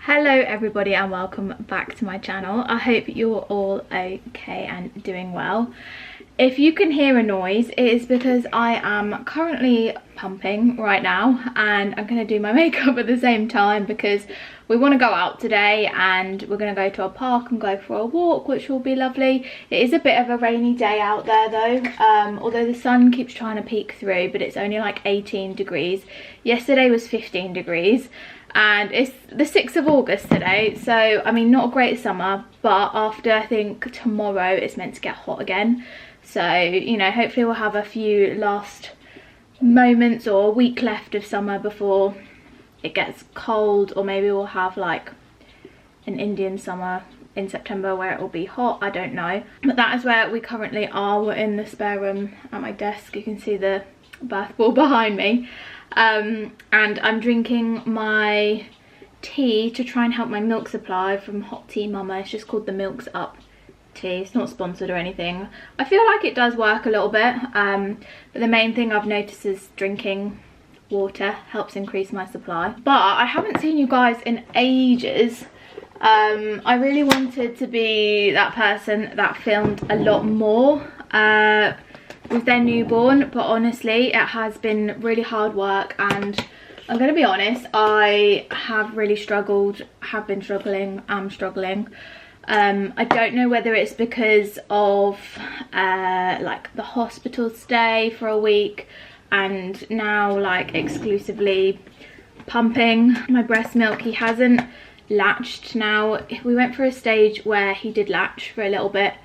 Hello everybody and welcome back to my channel. I hope you're all okay and doing well. If you can hear a noise, it is because I am currently pumping right now and I'm going to do my makeup at the same time because we want to go out today and we're going to go to a park and go for a walk, which will be lovely. It is a bit of a rainy day out there though, although the sun keeps trying to peek through, but it's only like 18 degrees. Yesterday was 15 degrees. And it's the 6th of August today, so I mean, not a great summer, but after I think tomorrow it's meant to get hot again. So, you know, hopefully we'll have a few last moments or a week left of summer before it gets cold, or maybe we'll have like an Indian summer in September where it will be hot. I don't know, but that is where we currently are. We're in the spare room at my desk. You can see the bath ball behind me. And I'm drinking my tea to try and help my milk supply from Hot Tea Mama. It's just called the Milks Up tea. It's not sponsored or anything. I feel like it does work a little bit, but the main thing I've noticed is drinking water helps increase my supply. But I haven't seen you guys in ages. I really wanted to be that person that filmed a lot more with their newborn, but honestly it has been really hard work, and I'm gonna be honest, I have really struggled, am struggling. I don't know whether it's because of like the hospital stay for a week and now like exclusively pumping my breast milk. He hasn't latched now. We went through a stage where he did latch for a little bit.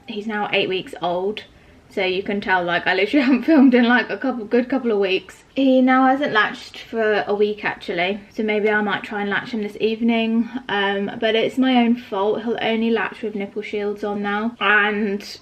He's now 8 weeks old. So you can tell, like, I literally haven't filmed in like a good couple of weeks. He now hasn't latched for a week actually. So maybe I might try and latch him this evening. But it's my own fault. He'll only latch with nipple shields on now. And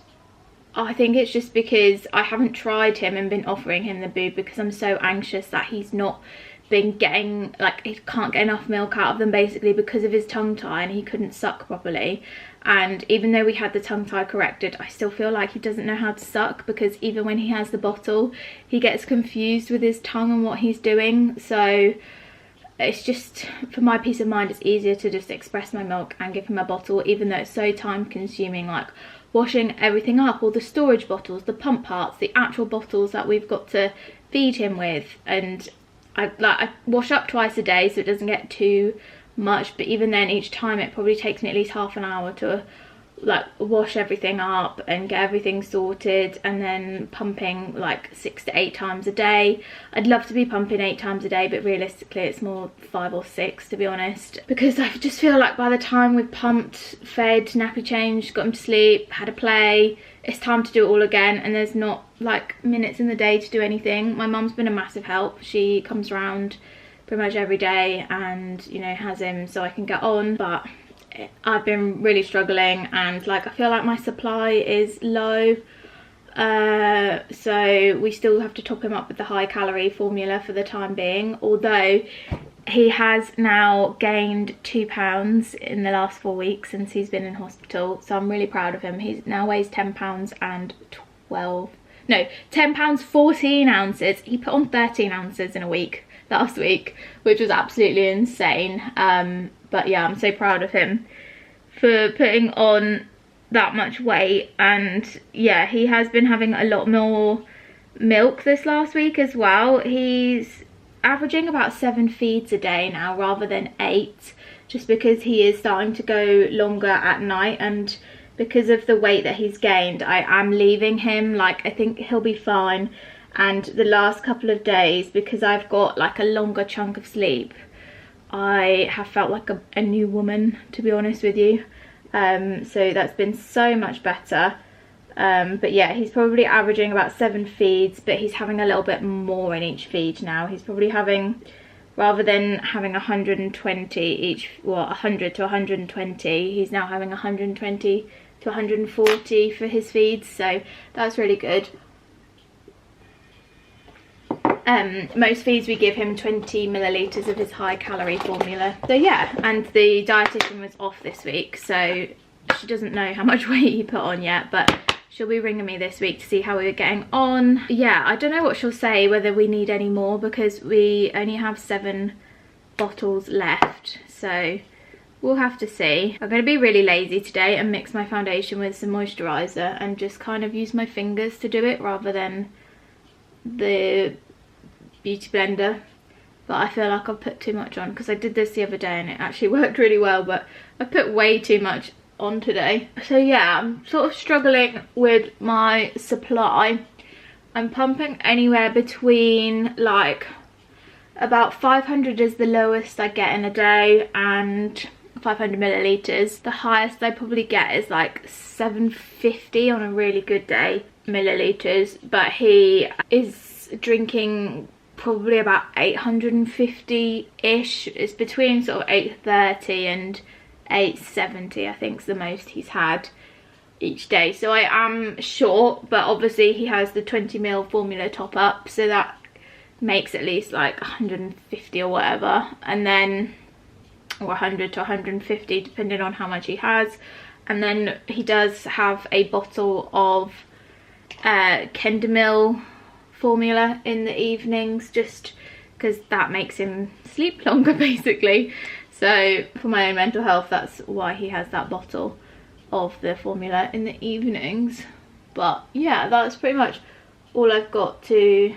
I think it's just because I haven't tried him and been offering him the boob because I'm so anxious that he's not been getting, like, he can't get enough milk out of them basically because of his tongue tie, and he couldn't suck properly. And even though we had the tongue tie corrected, I still feel like he doesn't know how to suck, because even when he has the bottle he gets confused with his tongue and what he's doing. So it's just, for my peace of mind, it's easier to just express my milk and give him a bottle, even though it's so time consuming, like washing everything up, all the storage bottles, the pump parts, the actual bottles that we've got to feed him with. And I wash up twice a day so it doesn't get too much, but even then each time it probably takes me at least half an hour to like wash everything up and get everything sorted, and then pumping like 6 to 8 times a day. I'd love to be pumping 8 times a day, but realistically it's more 5 or 6 to be honest, because I just feel like by the time we've pumped, fed, nappy changed, got him to sleep, had a play, it's time to do it all again, and there's not like minutes in the day to do anything. My mum's been a massive help. She comes around pretty much every day and, you know, has him so I can get on, but I've been really struggling, and like I feel like my supply is low, so we still have to top him up with the high calorie formula for the time being, although he has now gained 2 pounds in the last 4 weeks since he's been in hospital, so I'm really proud of him. He now weighs 10 pounds and 10 pounds 14 ounces. He put on 13 ounces in a week last week, which was absolutely insane. But yeah, I'm so proud of him for putting on that much weight. And yeah, he has been having a lot more milk this last week as well. He's averaging about 7 feeds a day now rather than 8, just because he is starting to go longer at night, and because of the weight that he's gained, I am leaving him. Like, I think he'll be fine. And the last couple of days, because I've got like a longer chunk of sleep, I have felt like a new woman, to be honest with you. So that's been so much better. But yeah, he's probably averaging about 7 feeds, but he's having a little bit more in each feed now. He's probably having, rather than having 120 each, well, 100 to 120, he's now having 120 to 140 for his feeds, so that's really good. Most feeds we give him 20 millilitres of his high calorie formula. So yeah, and the dietitian was off this week, so she doesn't know how much weight he put on yet, but she'll be ringing me this week to see how we were getting on. Yeah, I don't know what she'll say, whether we need any more, because we only have 7 bottles left, so we'll have to see. I'm going to be really lazy today and mix my foundation with some moisturiser and just kind of use my fingers to do it rather than the beauty blender. But I feel like I've put too much on because I did this the other day and it actually worked really well, but I put way too much on today. So yeah, I'm sort of struggling with my supply. I'm pumping anywhere between like about 500 is the lowest I get in a day and 500 millilitres. The highest I probably get is like 750 on a really good day millilitres, but he is drinking probably about 850-ish. It's between sort of 830 and 870 I think is the most he's had each day. So I am short, but obviously he has the 20ml formula top up, so that makes at least like 150 or whatever, and then or 100 to 150 depending on how much he has. And then he does have a bottle of Kendamil formula in the evenings, just because that makes him sleep longer basically. So for my own mental health, that's why he has that bottle of the formula in the evenings. But yeah, that's pretty much all I've got to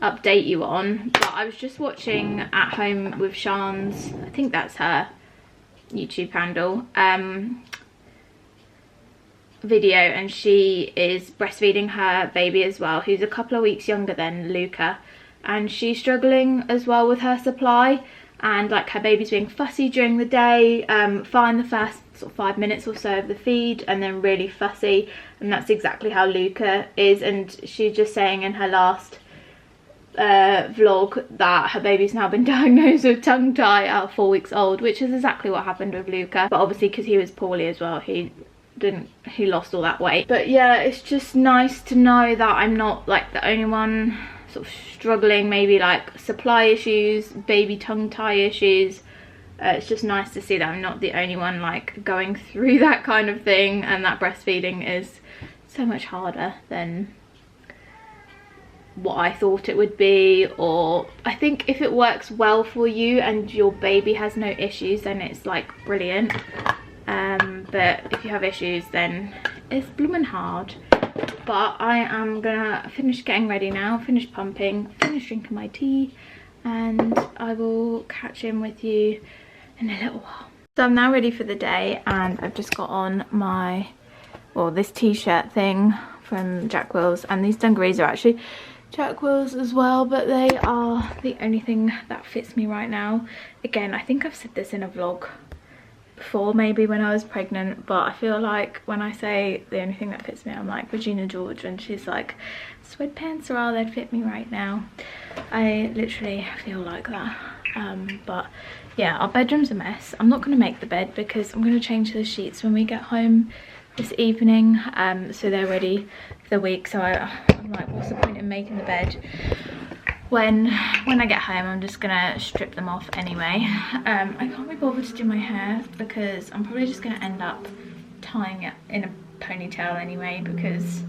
update you on. But I was just watching At Home with Sean's, I think that's her YouTube handle, video, and she is breastfeeding her baby as well, who's a couple of weeks younger than Luca, and she's struggling as well with her supply, and like her baby's being fussy during the day, fine the first sort of 5 minutes or so of the feed, and then really fussy, and that's exactly how Luca is. And she's just saying in her last vlog that her baby's now been diagnosed with tongue tie at 4 weeks old, which is exactly what happened with Luca, but obviously because he was poorly as well, he lost all that weight. But yeah, it's just nice to know that I'm not like the only one sort of struggling, maybe like supply issues, baby tongue tie issues. It's just nice to see that I'm not the only one like going through that kind of thing, and that breastfeeding is so much harder than what I thought it would be. Or I think if it works well for you and your baby has no issues, then it's like brilliant. But if you have issues, then it's blooming hard. But I am gonna finish getting ready now, finish pumping, finish drinking my tea, and I will catch in with you in a little while. So I'm now ready for the day, and I've just got on my, well, this t-shirt thing from Jack Wills, and these dungarees are actually Jack Wills as well, but they are the only thing that fits me right now. Again, I think I've said this in a vlog before, maybe when I was pregnant, but I feel like when I say the only thing that fits me, I'm like Regina George when she's like, sweatpants are all that fit me right now. I literally feel like that. But yeah, our bedroom's a mess. I'm not going to make the bed because I'm going to change the sheets when we get home this evening, so they're ready for the week. So I'm like, what's the point in making the bed when I get home? I'm just gonna strip them off anyway. I can't be bothered to do my hair because I'm probably just gonna end up tying it in a ponytail anyway because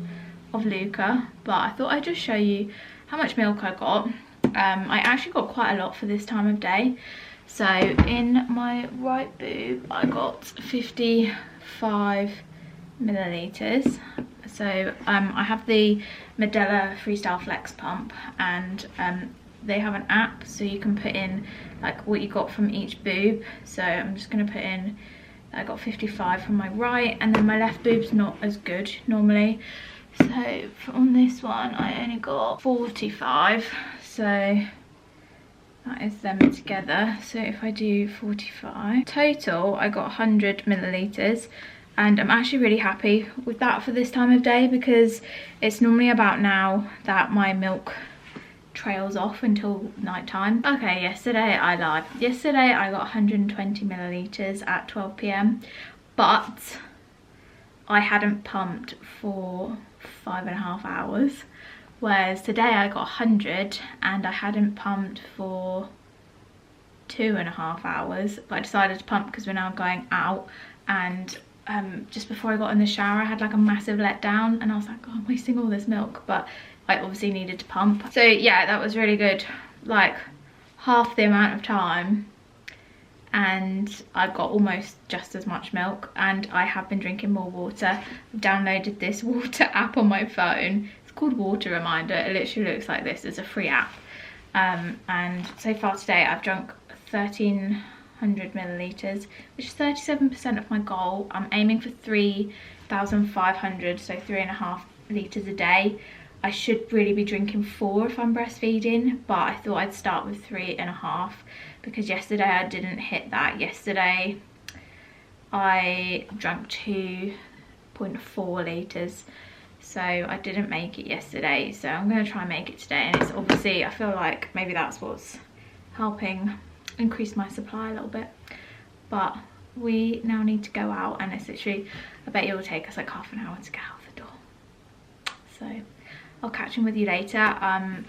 of Luca. But I thought I'd just show you how much milk I got. I actually got quite a lot for this time of day. So in my right boob I got 55 millilitres. So I have the Medela Freestyle Flex pump, and they have an app so you can put in like what you got from each boob. So I'm just going to put in, I got 55 from my right, and then my left boob's not as good normally. So on this one I only got 45, so that is them together. So if I do 45 total, I got 100 millilitres. And I'm actually really happy with that for this time of day because it's normally about now that my milk trails off until night time. Okay, yesterday I lied. Yesterday I got 120 millilitres at 12 p.m. but I hadn't pumped for 5.5 hours. Whereas today I got 100 and I hadn't pumped for 2.5 hours. But I decided to pump because we're now going out, and just before I got in the shower I had like a massive letdown and I was like, oh, I'm wasting all this milk, but I obviously needed to pump. So yeah, that was really good. Like half the amount of time and I got almost just as much milk, and I have been drinking more water. I've downloaded this water app on my phone. It's called Water Reminder. It literally looks like this. It's a free app. And so far today I've drunk 1,300 millilitres, which is 37% of my goal. I'm aiming for 3,500, so 3.5 litres a day. I should really be drinking 4 if I'm breastfeeding, but I thought I'd start with 3.5 because yesterday I didn't hit that. Yesterday I drank 2.4 litres, so I didn't make it yesterday, so I'm going to try and make it today. And it's obviously, I feel like maybe that's what's helping increase my supply a little bit. But we now need to go out, and it's literally, I bet it will take us like half an hour to get out the door. So I'll catch up with you later.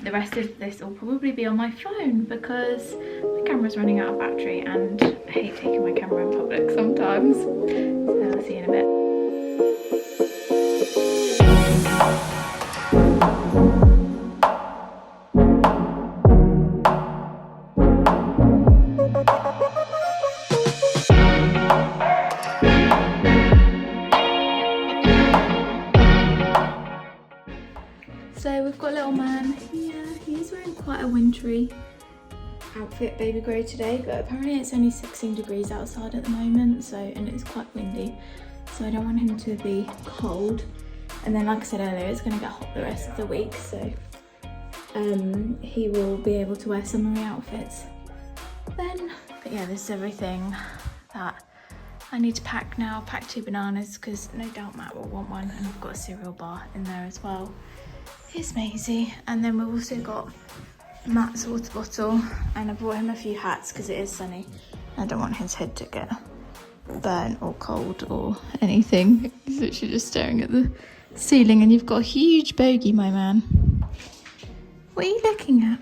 The rest of this will probably be on my phone because my camera's running out of battery and I hate taking my camera in public sometimes. So I'll see you in a bit. So we've got little man here. He's wearing quite a wintry outfit, baby grey today, but apparently it's only 16 degrees outside at the moment, so, and it's quite windy, so I don't want him to be cold. And then, like I said earlier, it's going to get hot the rest of the week, so he will be able to wear summery outfits then. But yeah, this is everything that I need to pack now. I've packed 2 bananas because no doubt Matt will want one, and I've got a cereal bar in there as well. Here's Maisie, and then we've also got Matt's water bottle, and I brought him a few hats because it is sunny. I don't want his head to get burnt or cold or anything. He's literally just staring at the ceiling, and you've got a huge bogey, my man. What are you looking at?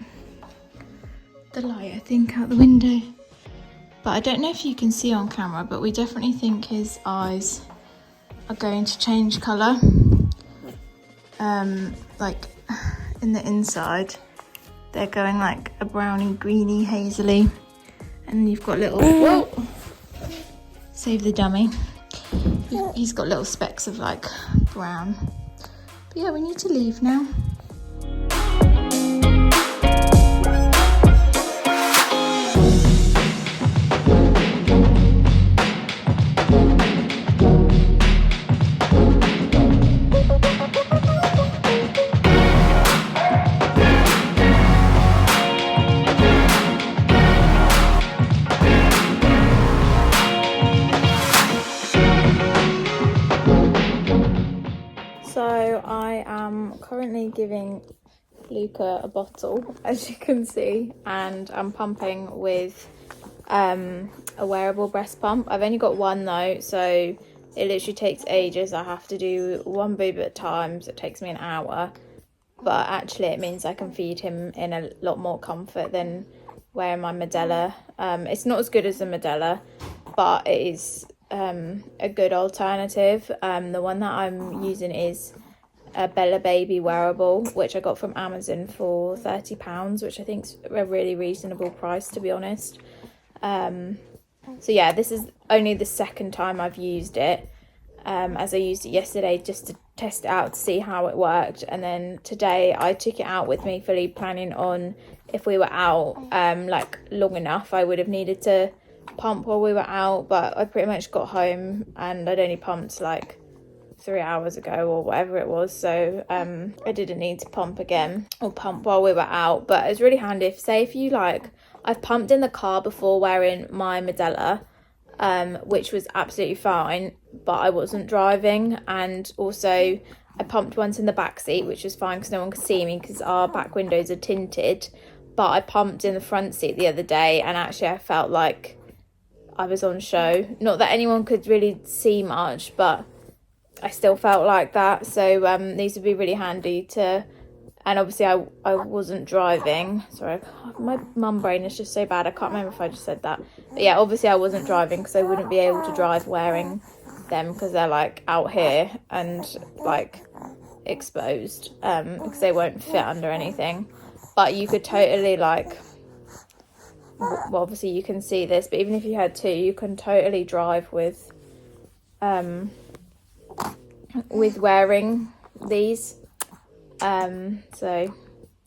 The light, I think, out the window. But I don't know if you can see on camera, but we definitely think his eyes are going to change colour. Like in the inside they're going like a browny, greeny, hazily, and you've got little whoa, save the dummy, he's got little specks of like brown. But yeah, we need to leave now. So I am currently giving Luca a bottle, as you can see, and I'm pumping with a wearable breast pump. I've only got one though, so it literally takes ages. I have to do one boob at a time, so it takes me an hour. But actually it means I can feed him in a lot more comfort than wearing my Medela. It's not as good as the Medela, but it is a good alternative. The one that I'm using is a Bella Baby wearable, which I got from Amazon for £30, which I think is a really reasonable price, to be honest. So yeah, this is only the second time I've used it, as I used it yesterday just to test it out to see how it worked, and then today I took it out with me, fully planning on, if we were out like long enough, I would have needed to pump while we were out, but I pretty much got home and I'd only pumped like 3 hours ago or whatever it was, so I didn't need to pump again or pump while we were out. But it's really handy if, say, if you like, I've pumped in the car before wearing my Medela, which was absolutely fine, but I wasn't driving, and also I pumped once in the back seat, which was fine because no one could see me because our back windows are tinted. But I pumped in the front seat the other day, and actually I felt like I was on show. Not that anyone could really see much, but I still felt like that. So these would be really handy to, and obviously I wasn't driving. Sorry, my mum brain is just so bad, I can't remember if I just said that. But yeah, obviously I wasn't driving because I wouldn't be able to drive wearing them because they're like out here and like exposed, because they won't fit under anything. But you could totally like well, obviously you can see this, but even if you had two, you can totally drive with wearing these. So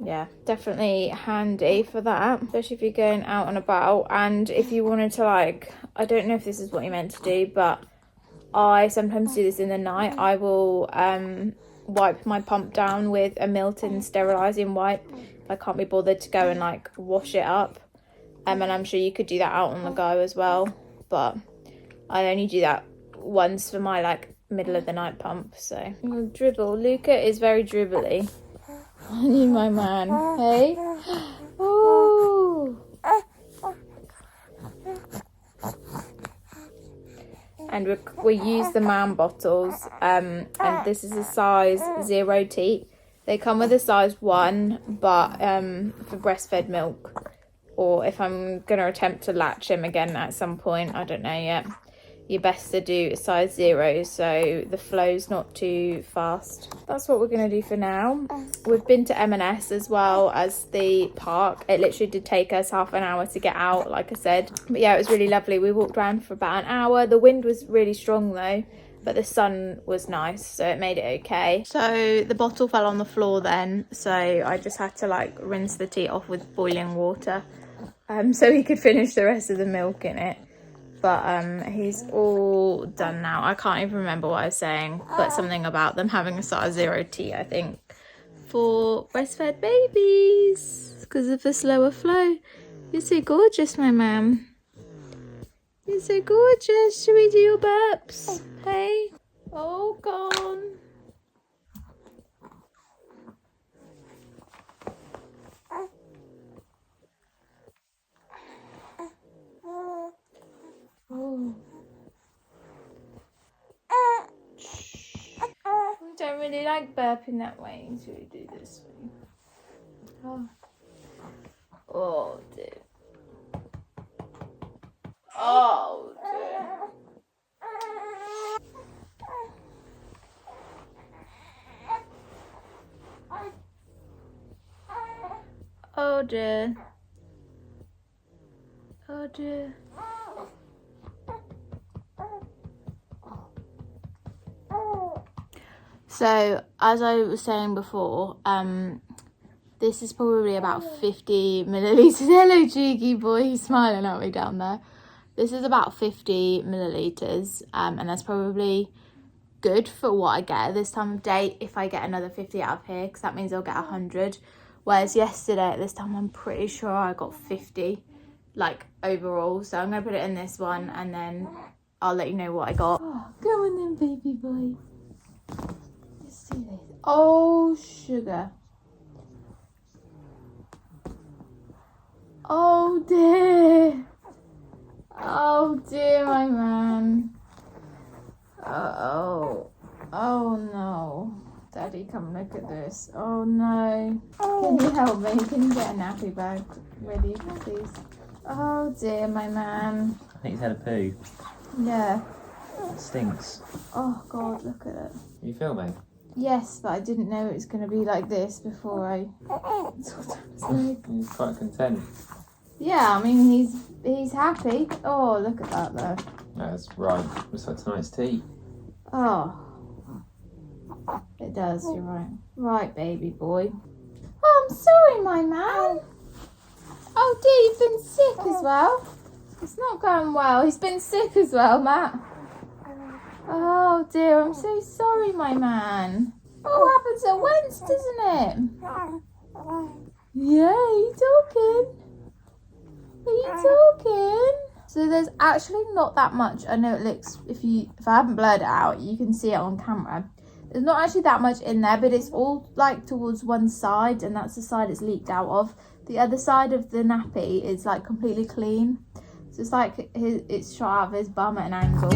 yeah, definitely handy for that, especially if you're going out and about. And if you wanted to, like, I don't know if this is what you meant to do, but I sometimes do this in the night. I will wipe my pump down with a Milton sterilising wipe. I can't be bothered to go and like wash it up. And I'm sure you could do that out on the go as well, but I only do that once for my like middle of the night pump. So dribble. Luca is very dribbly. I need my man. Hey. Ooh. And we use the man bottles, and this is a size 0 teat. They come with a size 1, but for breastfed milk, or if I'm going to attempt to latch him again at some point, I don't know yet, you're best to do a size 0 so the flow's not too fast. That's what we're going to do for now. We've been to M&S as well as the park. It literally did take us half an hour to get out, like I said, but yeah, it was really lovely. We walked around for about an hour. The wind was really strong though, but the sun was nice, so it made it okay. So the bottle fell on the floor then, so I just had to like rinse the teat off with boiling water so he could finish the rest of the milk in it. But he's all done now. I can't even remember what I was saying, but something about them having a size 0 teat, I think, for breastfed babies because of the slower flow. You're so gorgeous, my ma'am. You're so gorgeous. Should we do your burps? Hey? Oh, gone. Oh. We don't really like burping that way, so we do this way. Oh, oh dear. Oh dear. Oh dear. Oh dear. So, as I was saying before, this is probably about 50 millilitres. Hello, cheeky boy, he's smiling at me down there. This is about 50 millilitres, and that's probably good for what I get at this time of day. If I get another 50 out of here, because that means I'll get 100. Whereas yesterday at this time, I'm pretty sure I got 50, like, overall. So I'm going to put it in this one, and then I'll let you know what I got. Oh, go on then, baby boy. Oh, sugar. Oh dear. Oh dear, my man. Uh-oh. Oh no. Daddy, come look at this. Oh no. Can you help me? Can you get a nappy bag ready, please? Oh dear, my man. I think he's had a poo. Yeah. It stinks. Oh God, look at it. Are you filming? Yes, but I didn't know it was going to be like this before I He's quite content. Yeah, I mean, he's happy. Oh, look at that though. That's right. Looks like tonight's tea. Oh, it does, you're right. Right, baby boy. Oh, I'm sorry, my man. Oh dear, you've been sick as well. It's not going well. He's been sick as well, Matt. Oh dear, I'm so sorry, my man. Oh, happens at once, doesn't it? Yeah, are you talking? Are you talking? So there's actually not that much. I know it looks, if I haven't blurred it out, you can see it on camera. There's not actually that much in there, but it's all like towards one side, and that's the side it's leaked out of. The other side of the nappy is like completely clean. So it's like it's shot out of his bum at an angle.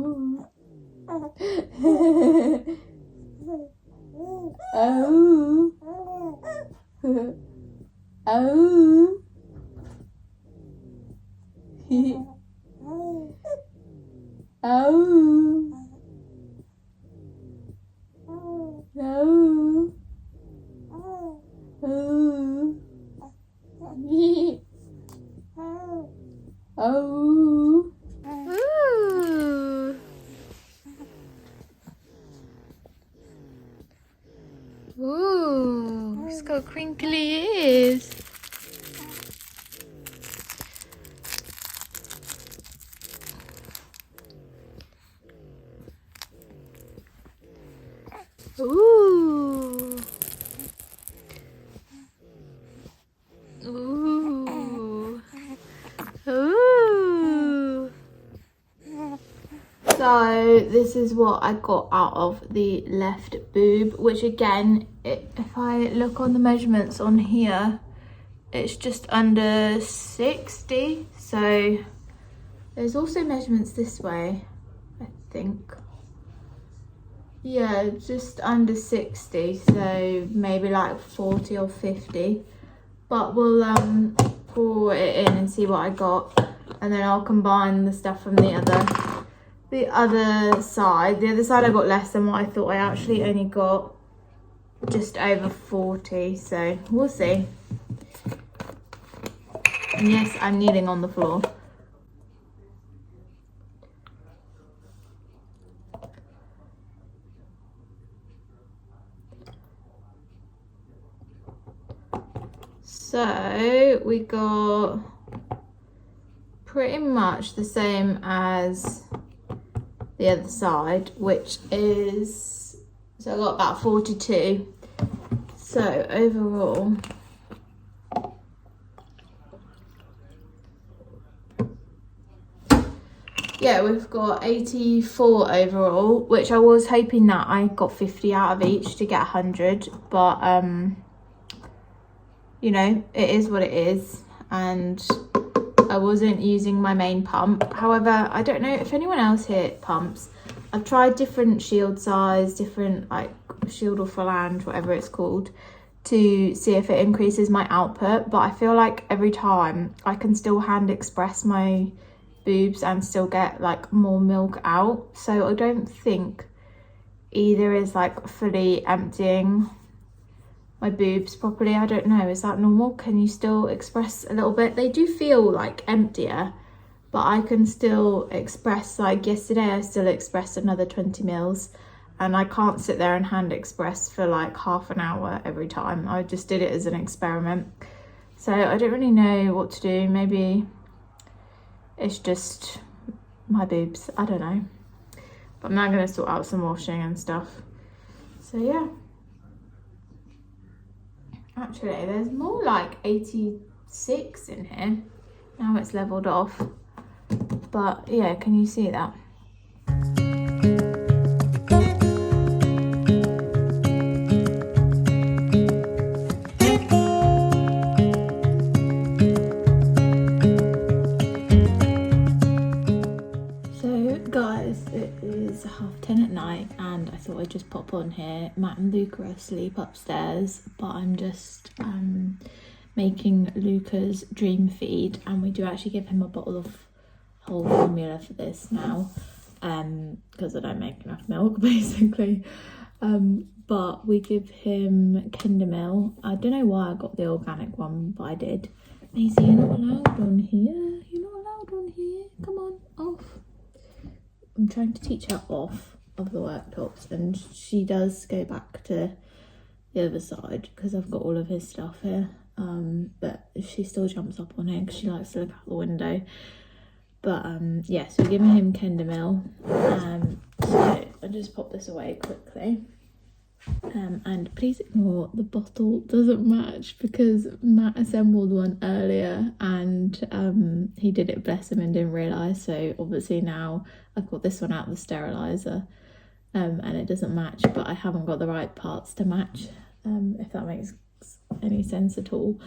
Oh. Oh. Oh. Oh. No. Oh. Oh. Ooh. Ooh. It's got crinkly ears. Ooh. Ooh. Ooh. So this is what I got out of the left boob, which again, if I look on the measurements on here, it's just under 60. So there's also measurements this way, I think. Yeah, just under 60, so maybe like 40 or 50. But we'll pour it in and see what I got, and then I'll combine the stuff from the other side. The other side I got less than what I thought. I actually only got just over 40, so we'll see. And yes, I'm kneeling on the floor. So we got pretty much the same as the other side, which is, so I got about 42. So overall, yeah, we've got 84 overall, which I was hoping that I got 50 out of each to get 100, but you know, it is what it is, and I wasn't using my main pump. However, I don't know if anyone else here pumps. I've tried different shield size, different like shield or phalange, whatever it's called, to see if it increases my output, but I feel like every time I can still hand express my boobs and still get like more milk out. So I don't think either is like fully emptying my boobs properly. I don't know, is that normal? Can you still express a little bit? They do feel like emptier, but I can still express. Like yesterday I still expressed another 20 mils, and I can't sit there and hand express for like half an hour every time. I just did it as an experiment, so I don't really know what to do. Maybe it's just my boobs, I don't know, but I'm now going to sort out some washing and stuff. So yeah, actually there's more like 86 in here. Now it's leveled off, but yeah, can you see that? So guys, it is 10:30 at night, and I thought I'd just pop on here. Matt and Luca are asleep upstairs, but I'm just making Luca's dream feed, and we do actually give him a bottle of whole formula for this now, because I don't make enough milk basically, but we give him Kinder Milk. I don't know why I got the organic one, but I did. Maisie, you're not allowed on here, you're not allowed on here, come on, off. I'm trying to teach her off of the worktops, and she does go back to the other side because I've got all of his stuff here, but she still jumps up on it because she likes to look out the window. But yeah, so we're giving him Kinder Milk. So I'll just pop this away quickly, and please ignore the bottle doesn't match because Matt assembled one earlier, and he did it, bless him, and didn't realise. So obviously now I've got this one out of the steriliser, and it doesn't match, but I haven't got the right parts to match, if that makes any sense at all.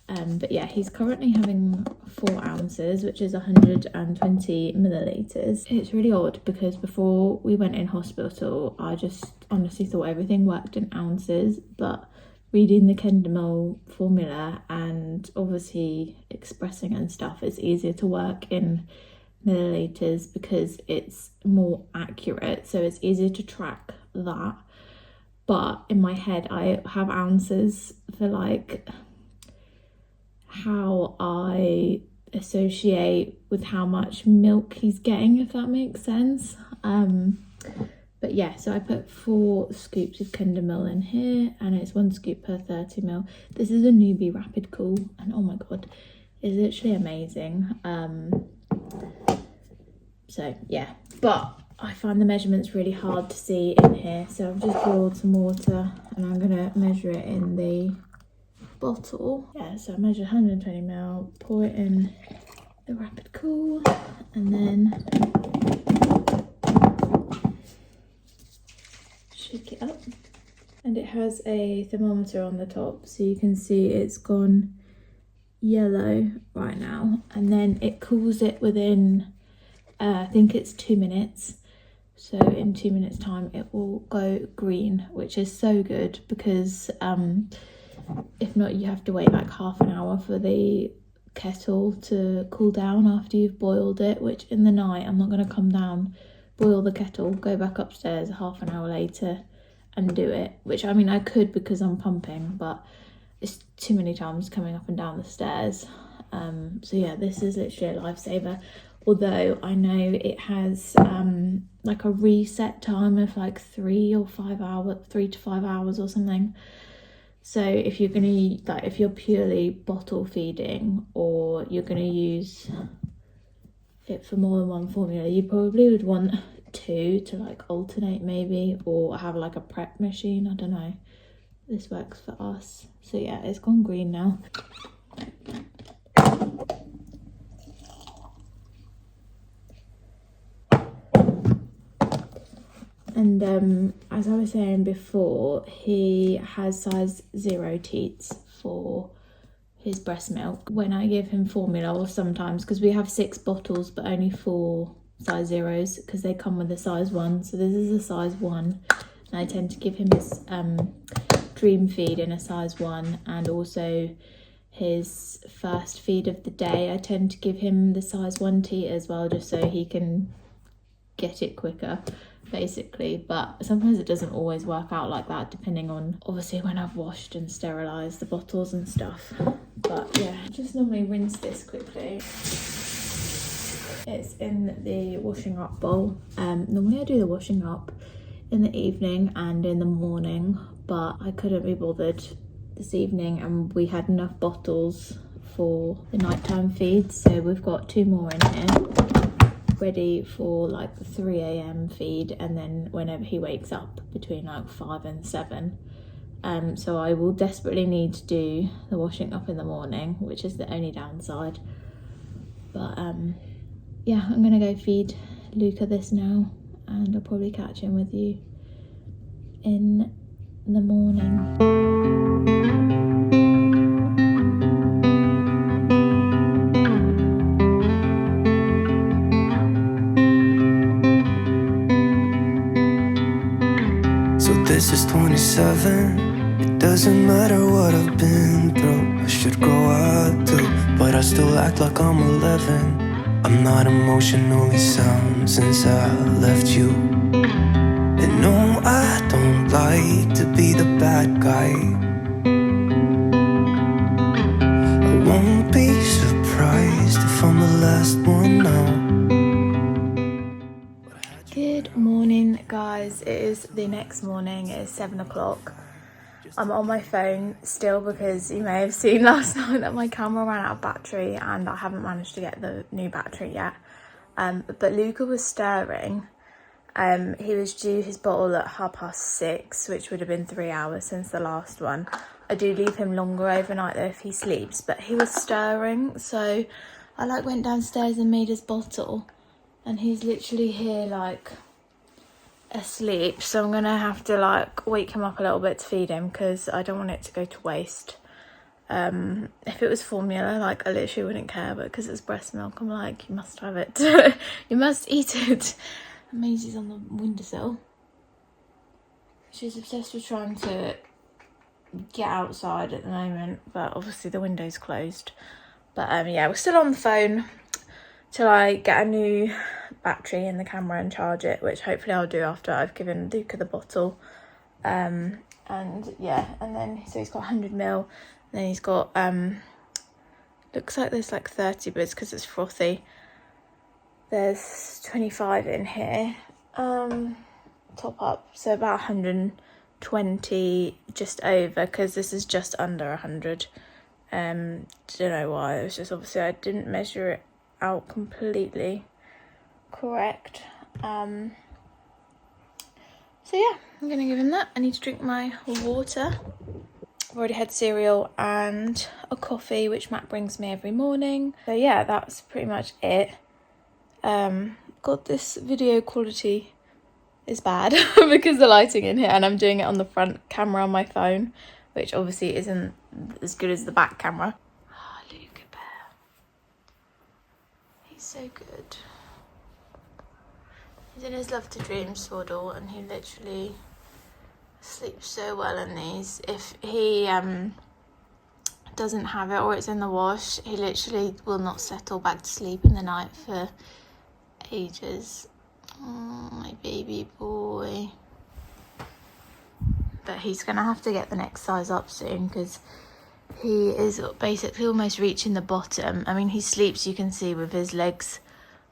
But yeah, he's currently having 4 ounces, which is 120 millilitres. It's really odd because before we went in hospital, I just honestly thought everything worked in ounces, but reading the Kendamol formula and obviously expressing and stuff, it's easier to work in millilitres because it's more accurate, so it's easier to track that. But in my head, I have ounces for like how I associate with how much milk he's getting, if that makes sense. But yeah, so I put 4 scoops of Kendamol in here, and it's 1 scoop per 30 ml. This is a newbie rapid cool, and oh my god, it's literally amazing. So yeah, but I find the measurements really hard to see in here, so I've just boiled some water and I'm gonna measure it in the bottle. Yeah, so I measured 120 ml, pour it in the rapid cool, and then shake it up. And it has a thermometer on the top, so you can see it's gone yellow right now, and then it cools it within I think it's 2 minutes. So in 2 minutes time it will go green, which is so good because if not, you have to wait like half an hour for the kettle to cool down after you've boiled it, which in the night I'm not going to come down, boil the kettle, go back upstairs half an hour later and do it, which I mean I could because I'm pumping, but it's too many times coming up and down the stairs. So yeah, this is literally a lifesaver, although I know it has like a reset time of like 3 to 5 hours or something. So if you're gonna, like, if you're purely bottle feeding or you're gonna use it for more than one formula, you probably would want 2 to like alternate maybe, or have like a prep machine. I don't know. This works for us. So yeah, it's gone green now. And as I was saying before, he has size 0 teats for his breast milk. When I give him formula, or sometimes, because we have 6 bottles but only 4 size 0s because they come with a size 1. So this is a size 1, and I tend to give him his dream feed in a size 1, and also his first feed of the day I tend to give him the size 1 teat as well, just so he can get it quicker basically. But sometimes it doesn't always work out like that, depending on obviously when I've washed and sterilised the bottles and stuff. But yeah, just normally rinse this quickly. It's in the washing up bowl. Normally I do the washing up in the evening and in the morning, but I couldn't be bothered this evening, and we had enough bottles for the nighttime feeds, so we've got 2 more in here ready for like the 3 AM feed, and then whenever he wakes up between like 5 and 7. So I will desperately need to do the washing up in the morning, which is the only downside. But yeah, I'm gonna go feed Luca this now, and I'll probably catch him with you in the morning. This is 27. It doesn't matter what I've been through. I should grow up too, but I still act like I'm 11. I'm not emotionally sound since I left you. And no, I don't like to be the bad guy. I won't be surprised if I'm the last one now. Good morning, guys. It is the next morning. It is 7 o'clock. I'm on my phone still because you may have seen last night that my camera ran out of battery and I haven't managed to get the new battery yet. But Luca was stirring. He was due his bottle at 6:30, which would have been 3 hours since the last one. I do leave him longer overnight though if he sleeps, but he was stirring, so I like went downstairs and made his bottle. And he's literally here like asleep, so I'm gonna have to like wake him up a little bit to feed him because I don't want it to go to waste. If it was formula, like, I literally wouldn't care, but because it's breast milk, I'm like, you must have it. You must eat it. Maisie's on the windowsill. She's obsessed with trying to get outside at the moment, but obviously the window's closed. But yeah, we're still on the phone till I get a new battery in the camera and charge it, which hopefully I'll do after I've given Luca the bottle. And yeah, and then so he's got 100ml, and then he's got looks like there's like 30, but it's because it's frothy. There's 25 in here, top up, so about 120, just over, because this is just under 100. Don't know why, it was just obviously I didn't measure it out completely correct. So yeah, I'm gonna give him that. I need to drink my water. I've already had cereal and a coffee, which Matt brings me every morning. So yeah, that's pretty much it. God, this video quality is bad because the lighting in here, and I'm doing it on the front camera on my phone, which obviously isn't as good as the back camera. Oh, Luca Bear. He's so good. He's in his love to dream swaddle, and he literally sleeps so well in these. If he doesn't have it or it's in the wash, he literally will not settle back to sleep in the night for ages. Oh, my baby boy. But he's gonna have to get the next size up soon, because he is basically almost reaching the bottom. I mean, he sleeps, you can see, with his legs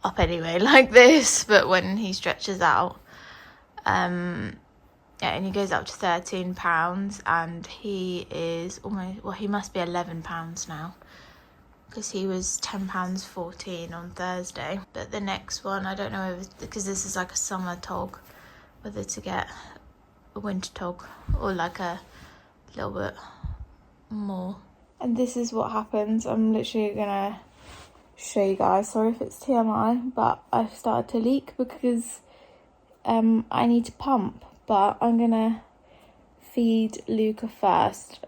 up anyway, like this, but when he stretches out, yeah, and he goes up to 13 pounds, and he is almost, well, he must be 11 pounds now, because he was 10 pounds 14 on Thursday. But the next one, I don't know if, because this is like a summer tog, whether to get a winter tog or like a little bit more. And this is what happens. I'm literally gonna show you guys. Sorry if it's TMI, but I've started to leak because I need to pump, but I'm gonna feed Luca first,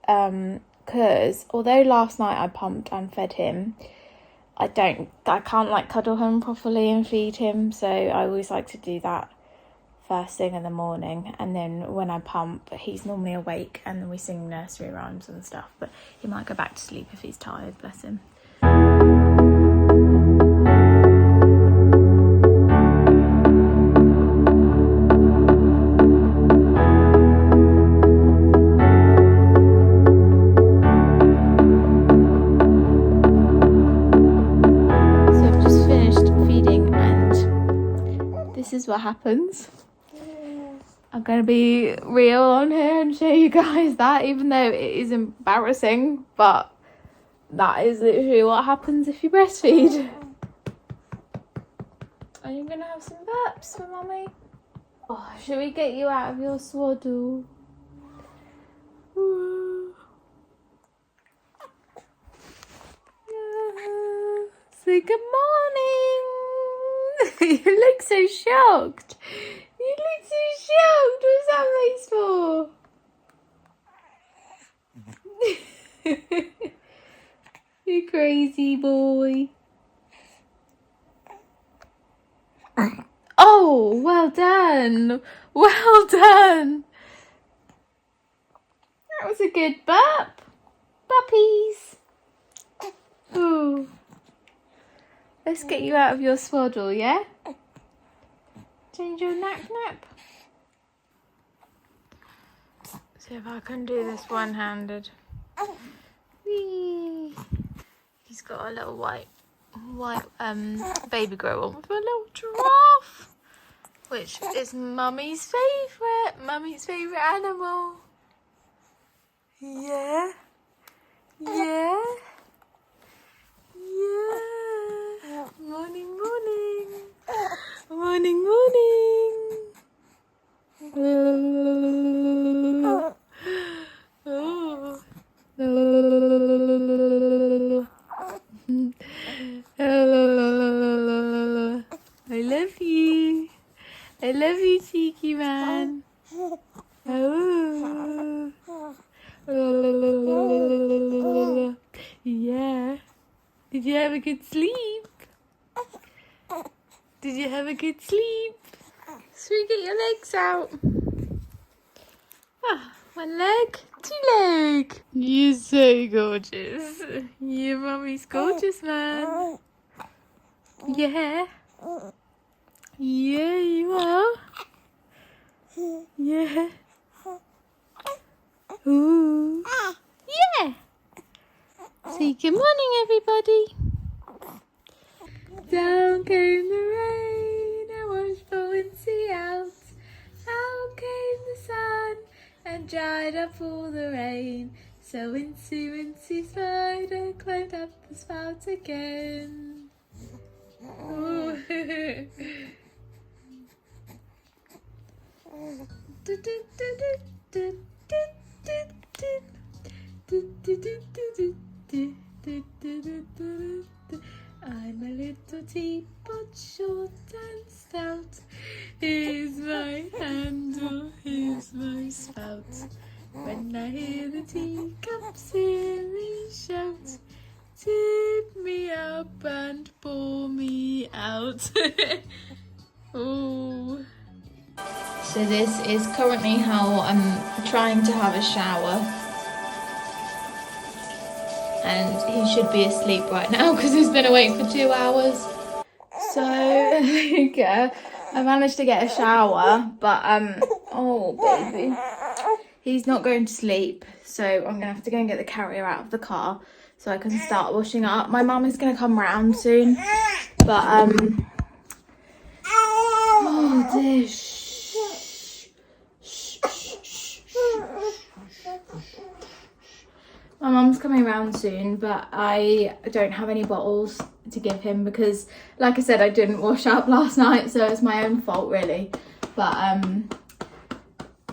because although last night I pumped and fed him, I can't like cuddle him properly and feed him, so I always like to do that first thing in the morning, and then when I pump, he's normally awake, and then we sing nursery rhymes and stuff, but he might go back to sleep if he's tired, bless him. So I've just finished feeding, and this is what happens. I'm going to be real on here and show you guys that, even though it is embarrassing, but that is literally what happens if you breastfeed. Are you going to have some burps for mummy? Oh, should we get you out of your swaddle? Say good morning. You look so shocked. You look so shocked. What's that face for? You crazy boy. Oh, well done. Well done. That was a good burp. Puppies. Ooh. Let's get you out of your swaddle, yeah? Change your nap. See if I can do this one-handed. Whee! He's got a little white baby grow on with a little giraffe, which is Mummy's favourite animal. Yeah. Yeah. Yeah. Morning. Morning. Oh. I love you, cheeky man. Oh. Yeah. Did you have a good sleep? Did you have a good sleep? So you get your legs out. Ah, one leg, two leg. You're so gorgeous. Your mummy's gorgeous, man. Yeah. Yeah, you are. Yeah. Ooh. Yeah. Say good morning, everybody. Down came the rain, I washed the Wincy out. Out came the sun and dried up all the rain. So Wincy, Wincy Spider climbed up the spout again. Ooh. I'm a little teapot, short and stout. Here's my handle, here's my spout. When I hear the teacups, hear me shout. Tip me up and pour me out. Ooh. So this is currently how I'm trying to have a shower. And he should be asleep right now because he's been awake for 2 hours. So there you go. I managed to get a shower, but oh baby, he's not going to sleep. So I'm gonna have to go and get the carrier out of the car so I can start washing up. My mum is gonna come round soon, but oh dear. My mum's coming around soon, but I don't have any bottles to give him because, like I said, I didn't wash up last night, so it's my own fault really. But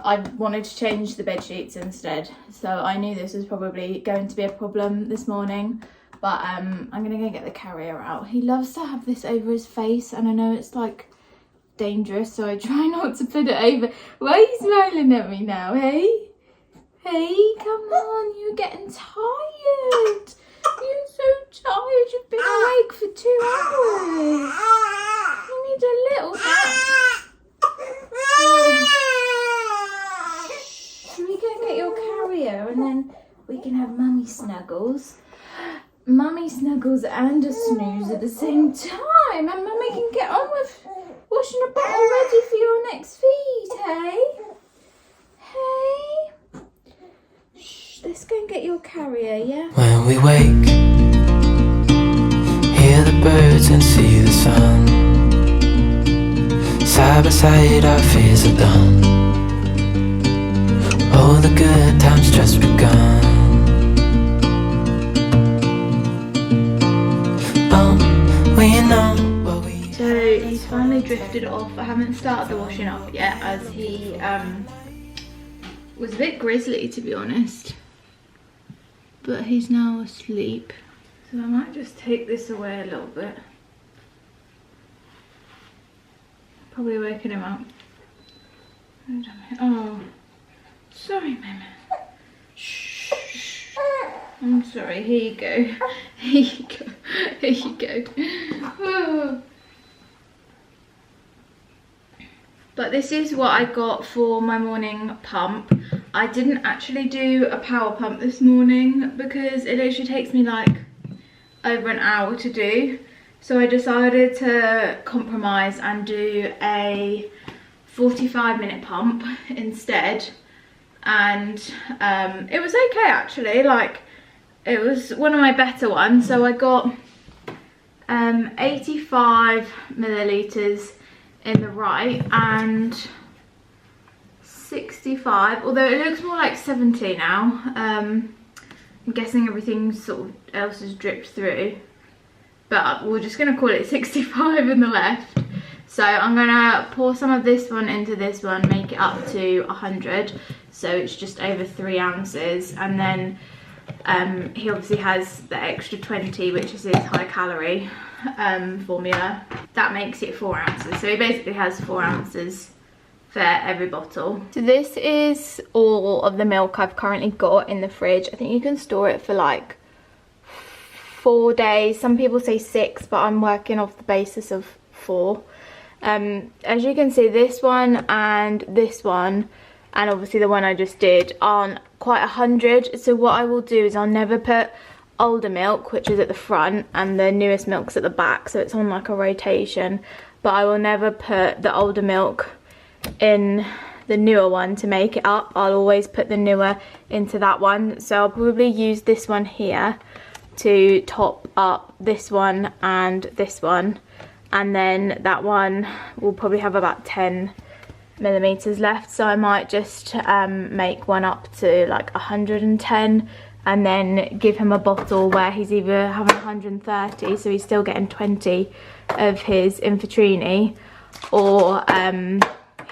I wanted to change the bed sheets instead, so I knew this was probably going to be a problem this morning. But I'm gonna go get the carrier out. He loves to have this over his face, and I know it's like dangerous, so I try not to put it over. Why are you smiling at me now, hey? Hey, come on, you're getting tired. You're so tired, you've been awake for 2 hours. You need a little nap. Should we go get your carrier and then we can have mummy snuggles? Mummy snuggles and a snooze at the same time, and mummy can get on with washing a bottle ready for your next feed, hey? Hey? Let's go and get your carrier, yeah? When we wake, hear the birds and see the sun. Side by side our fears are done. All the good times just begun. Oh, we know what we. So he's finally drifted off. I haven't started the washing up yet as he was a bit grizzly, to be honest. But he's now asleep, so I might just take this away a little bit. Probably waking him up. Oh, sorry, Mama. Shh. I'm sorry. Here you go. Here you go. Here you go. Oh. But this is what I got for my morning pump. I didn't actually do a power pump this morning because it literally takes me like over an hour to do. So I decided to compromise and do a 45-minute pump instead. And it was okay actually, like it was one of my better ones. So I got 85 millilitres in the right and 65, although it looks more like 70 now. I'm guessing everything sort of else has dripped through, but we're just gonna call it 65 in the left. So I'm gonna pour some of this one into this one, make it up to 100, so it's just over 3 ounces, and then he obviously has the extra 20, which is his high calorie formula. That makes it 4 ounces, so he basically has 4 ounces for every bottle. So this is all of the milk I've currently got in the fridge. I think you can store it for like 4 days. Some people say 6, but I'm working off the basis of 4. As you can see, this one and this one, and obviously the one I just did, aren't quite 100. So what I will do is I'll never put older milk, which is at the front, and the newest milk's at the back, so it's on like a rotation. But I will never put the older milk in the newer one to make it up. I'll always put the newer into that one. So I'll probably use this one here to top up this one and this one, and then that one will probably have about 10 millimeters left, so I might just make one up to like 110 and then give him a bottle where he's either having 130, so he's still getting 20 of his Infantrini, or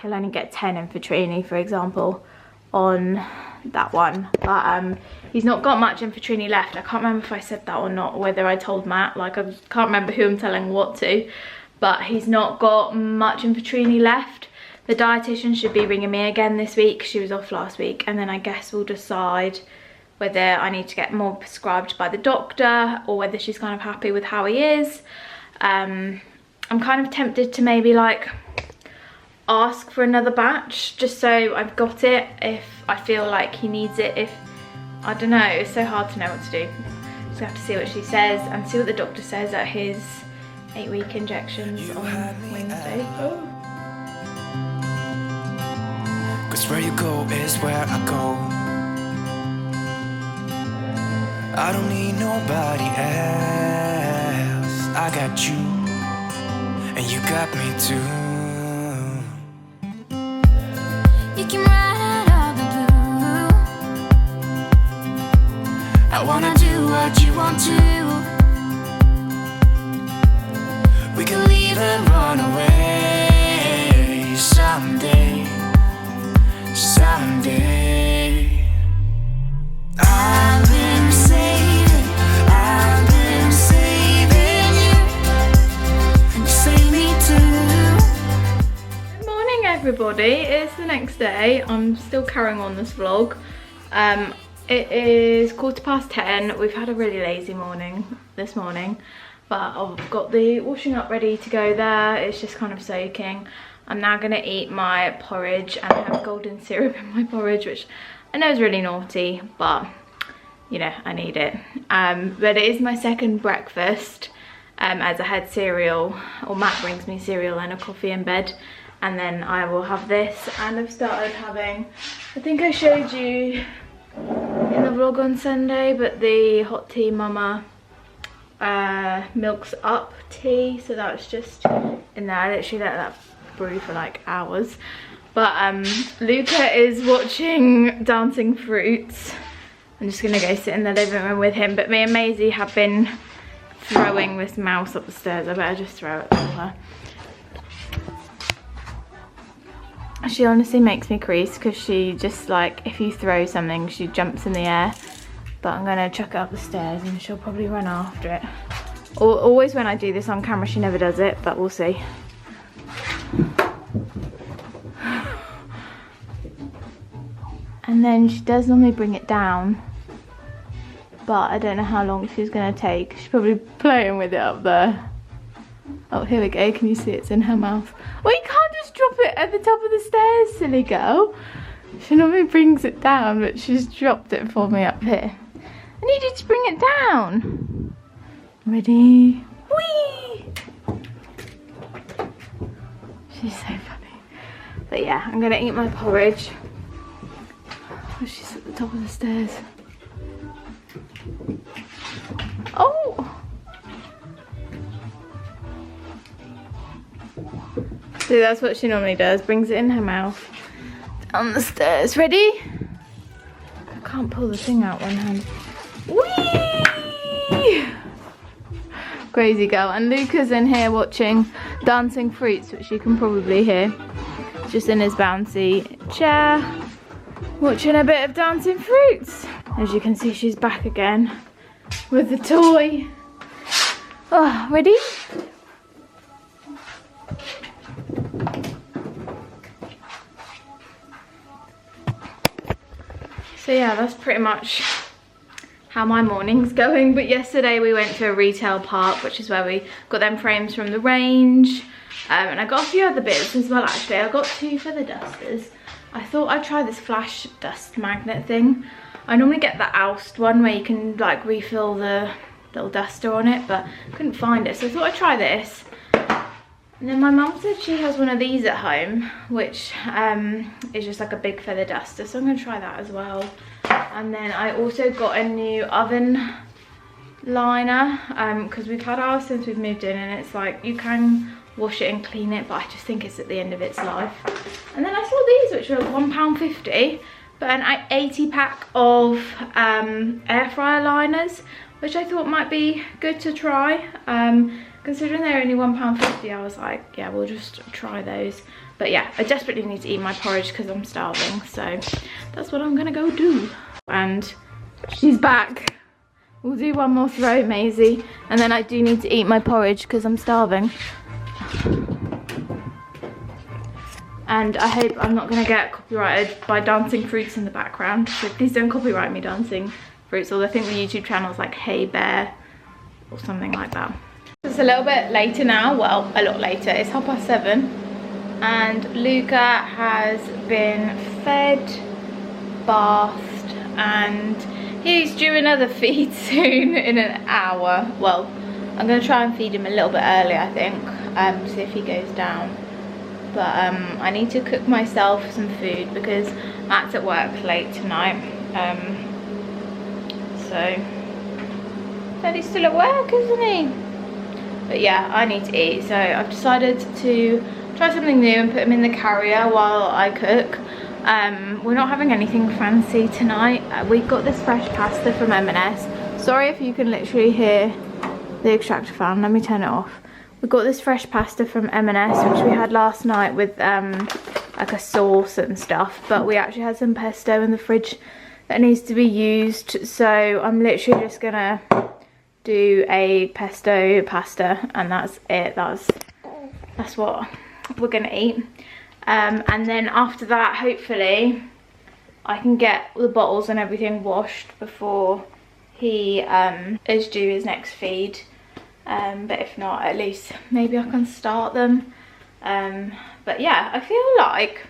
he'll only get 10 Infantrini, for example, on that one. But he's not got much Infantrini left. I can't remember if I said that or not, or whether I told Matt. Like, I can't remember who I'm telling what to, but he's not got much Infantrini left. The dietitian should be ringing me again this week. She was off last week, and then I guess we'll decide whether I need to get more prescribed by the doctor or whether she's kind of happy with how he is. I'm kind of tempted to maybe like ask for another batch just so I've got it if I feel like he needs it. If I don't know, it's so hard to know what to do. So I have to see what she says and see what the doctor says at his 8-week injections on Wednesday. Oh. 'Cause where you go is where I go. I don't need nobody else. I got you, and you got me too. You can ride out of the blue. I wanna do what you want to. We can leave and run away someday, someday. I've been saving you, and you save me too. Good morning, everybody. It's the next day. I'm still carrying on this vlog. It is 10:15. We've had a really lazy morning this morning, but I've got the washing up ready to go there. It's just kind of soaking. I'm now gonna eat my porridge, and I have golden syrup in my porridge, which I know is really naughty, but you know, I need it. But it is my second breakfast, as I had cereal, or Matt brings me cereal and a coffee in bed, and then I will have this. And I've started having, I think I showed you in the vlog on Sunday, but the Hot Tea Mama Milks Up tea, so that's just in there. I literally let that brew for like hours. But Luca is watching Dancing Fruits. I'm just gonna go sit in the living room with him, but me and Maisie have been throwing this mouse up the stairs. I better just throw it to her. She honestly makes me crease because she just, like, if you throw something, she jumps in the air. But I'm gonna chuck it up the stairs and she'll probably run after it. Always when I do this on camera, she never does it, but we'll see. And then she does normally bring it down, but I don't know how long she's gonna take. She's probably playing with it up there. Oh, here we go. Can you see it's in her mouth? Well, you can't just drop it at the top of the stairs, silly girl. She normally brings it down, but she's dropped it for me up here. I need you to bring it down. Ready? Whee! She's so funny. But yeah, I'm gonna eat my porridge. Oh, she's at the top of the stairs. Oh! So that's what she normally does, brings it in her mouth. Down the stairs. Ready? I can't pull the thing out one hand. Whee! Crazy girl. And Luca's in here watching Dancing Fruits, which you can probably hear. Just in his bouncy chair, watching a bit of Dancing Fruits. As you can see, she's back again with the toy. Oh, ready? So yeah, that's pretty much how my morning's going. But yesterday we went to a retail park, which is where we got them frames from the range. And I got a few other bits as well actually. I got 2 feather dusters. I thought I'd try this flash dust magnet thing. I normally get the oust one where you can like refill the little duster on it, but couldn't find it. So I thought I'd try this. And then my mum said she has one of these at home, which is just like a big feather duster. So I'm gonna try that as well. And then I also got a new oven liner, because we've had ours since we've moved in, and it's like you can wash it and clean it, but I just think it's at the end of its life. And then I saw these, which were £1.50, but an 80 pack of air fryer liners, which I thought might be good to try. Considering they're only £1.50, I was like, yeah, we'll just try those. But yeah, I desperately need to eat my porridge because I'm starving, so that's what I'm gonna go do. And she's back. We'll do one more throw, Maisie, and then I do need to eat my porridge because I'm starving. And I hope I'm not going to get copyrighted by dancing fruits in the background, so please don't copyright me dancing fruits. Although I think the YouTube channel is like Hey Bear or something like that. It's a little bit later now, well, a lot later. It's 7:30 and Luca has been fed, bathed, and he's due another feed soon in an hour. Well, I'm going to try and feed him a little bit early, I think, see if he goes down. But I need to cook myself some food because Matt's at work late tonight. So Daddy's still at work, isn't he? But yeah, I need to eat. So I've decided to try something new and put him in the carrier while I cook. We're not having anything fancy tonight. We got this fresh pasta from M&S. Sorry if you can literally hear the extractor fan. Let me turn it off. We got this fresh pasta from M&S, which we had last night with like a sauce and stuff, but we actually had some pesto in the fridge that needs to be used, so I'm literally just gonna do a pesto pasta, and that's it. That's what we're gonna eat. And then after that, hopefully I can get the bottles and everything washed before he is due his next feed. But if not, at least maybe I can start them. But yeah, I feel like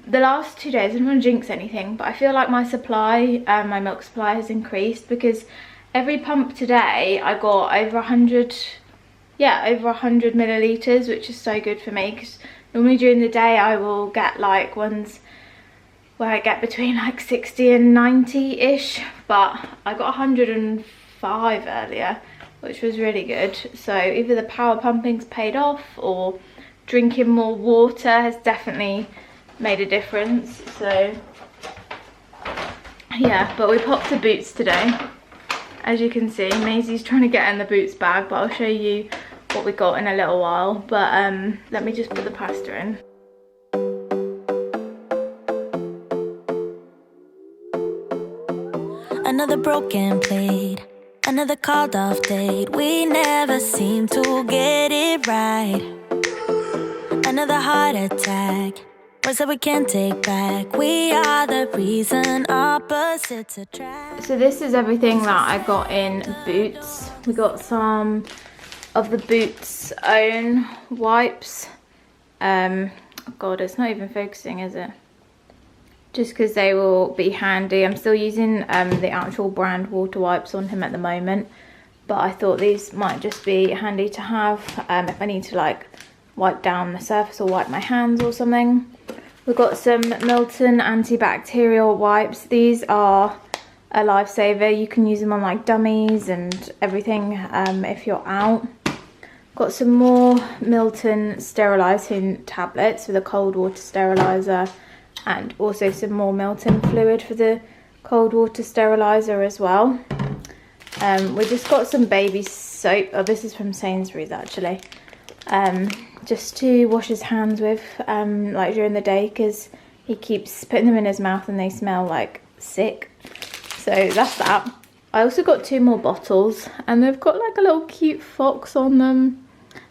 the last 2 days, I don't want to jinx anything, but I feel like my supply, my milk supply has increased, because every pump today I got over 100, yeah, over 100 millilitres, which is so good for me, because normally during the day I will get like ones where I get between like 60 and 90-ish, but I got 105 earlier, which was really good. So either the power pumping's paid off, or drinking more water has definitely made a difference. So yeah, but we popped the boots today. As you can see, Maisie's trying to get in the boots bag, but I'll show you what we got in a little while. But let me just put the pasta in. Another broken plate, another called off date. We never seem to get it right. Another heart attack, words that we can't take back. We are the reason opposites attract. So this is everything that I got in Boots. We got some of the Boots own wipes. God, it's not even focusing, is it? Just because they will be handy. I'm still using the actual brand water wipes on him at the moment, but I thought these might just be handy to have if I need to like wipe down the surface or wipe my hands or something. We've got some Milton antibacterial wipes. These are a lifesaver. You can use them on like dummies and everything if you're out. Got some more Milton sterilising tablets for the cold water steriliser, and also some more Milton fluid for the cold water steriliser as well. We just got some baby soap. Oh, this is from Sainsbury's actually. Just to wash his hands with like during the day, because he keeps putting them in his mouth and they smell like sick. So that's that. I also got 2 more bottles, and they've got like a little cute fox on them.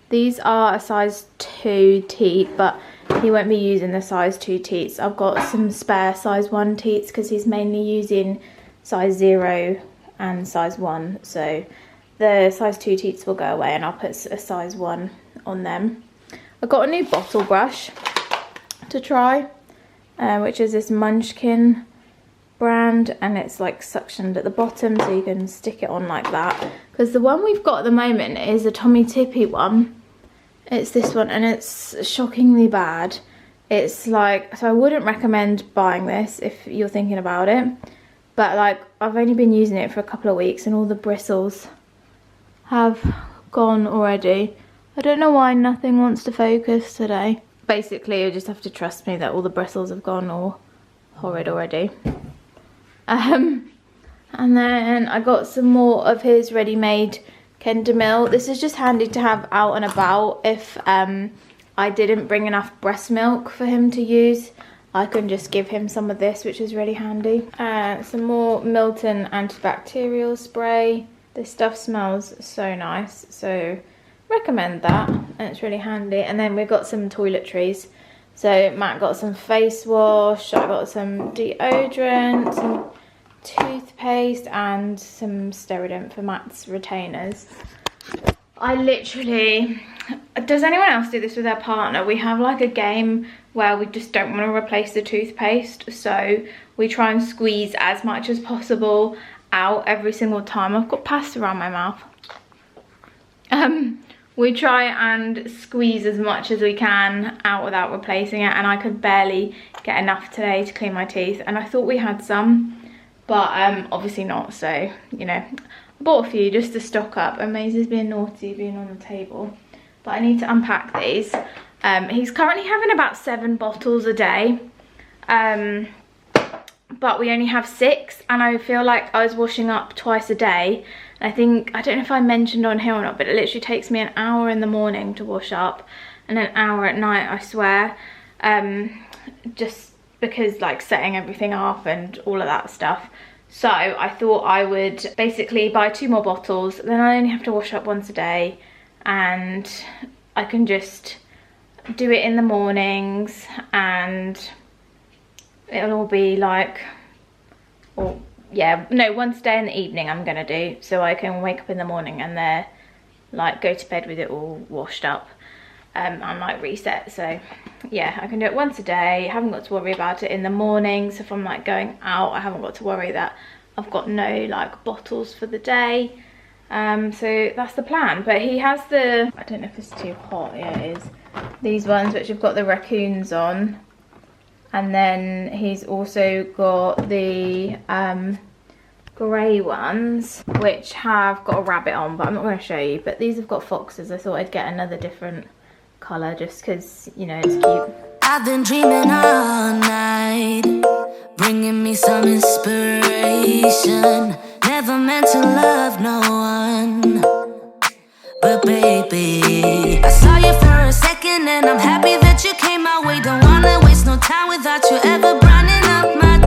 These are a size 2 teat, but he won't be using the size 2 teats. I've got some spare size 1 teats because he's mainly using size 0 and size 1. So the size 2 teats will go away and I'll put a size 1 on them. I got a new bottle brush to try, which is this Munchkin brand, and it's like suctioned at the bottom so you can stick it on like that, because the one we've got at the moment is a Tommy Tippy one. It's this one and it's shockingly bad. It's like, so I wouldn't recommend buying this if you're thinking about it, but like I've only been using it for a couple of weeks and all the bristles have gone already. I don't know why nothing wants to focus today. Basically, you just have to trust me that all the bristles have gone all horrid already. And then I got some more of his ready-made Kendamil. This is just handy to have out and about if I didn't bring enough breast milk for him to use. I can just give him some of this, which is really handy. Some more Milton antibacterial spray. This stuff smells so nice, so recommend that, and it's really handy. And then we've got some toiletries. So Matt got some face wash, I got some deodorant, some toothpaste and some Sterident for Matt's retainers. I literally, does anyone else do this with their partner? We have like a game where we just don't want to replace the toothpaste, so we try and squeeze as much as possible out every single time. I've got pasta around my mouth. We try and squeeze as much as we can out without replacing it, and I could barely get enough today to clean my teeth, and I thought we had some, but obviously not, so you know, I bought a few just to stock up. And Maisie's being naughty, being on the table, but I need to unpack these. He's currently having about 7 bottles a day, but we only have 6, and I feel like I was washing up twice a day. I think, I don't know if I mentioned on here or not, but it literally takes me an hour in the morning to wash up and an hour at night, I swear. Just because like setting everything up and all of that stuff. So I thought I would basically buy 2 more bottles, then I only have to wash up once a day, and I can just do it in the mornings, and it'll all be like, or yeah, no, once a day in the evening I'm gonna do, so I can wake up in the morning and they're like go to bed with it all washed up and like reset. So yeah, I can do it once a day. I haven't got to worry about it in the morning, so if I'm like going out, I haven't got to worry that I've got no like bottles for the day. So that's the plan. But he has the, I don't know if it's too hot, yeah it is, these ones which have got the raccoons on. And then he's also got the grey ones, which have got a rabbit on, but I'm not going to show you. But these have got foxes. I thought I'd get another different colour just because, you know, it's cute. I've been dreaming all night, bringing me some inspiration. Never meant to love no one, but baby, I saw you for a second and I'm happy that you came my way. Don't wanna waste no time without you ever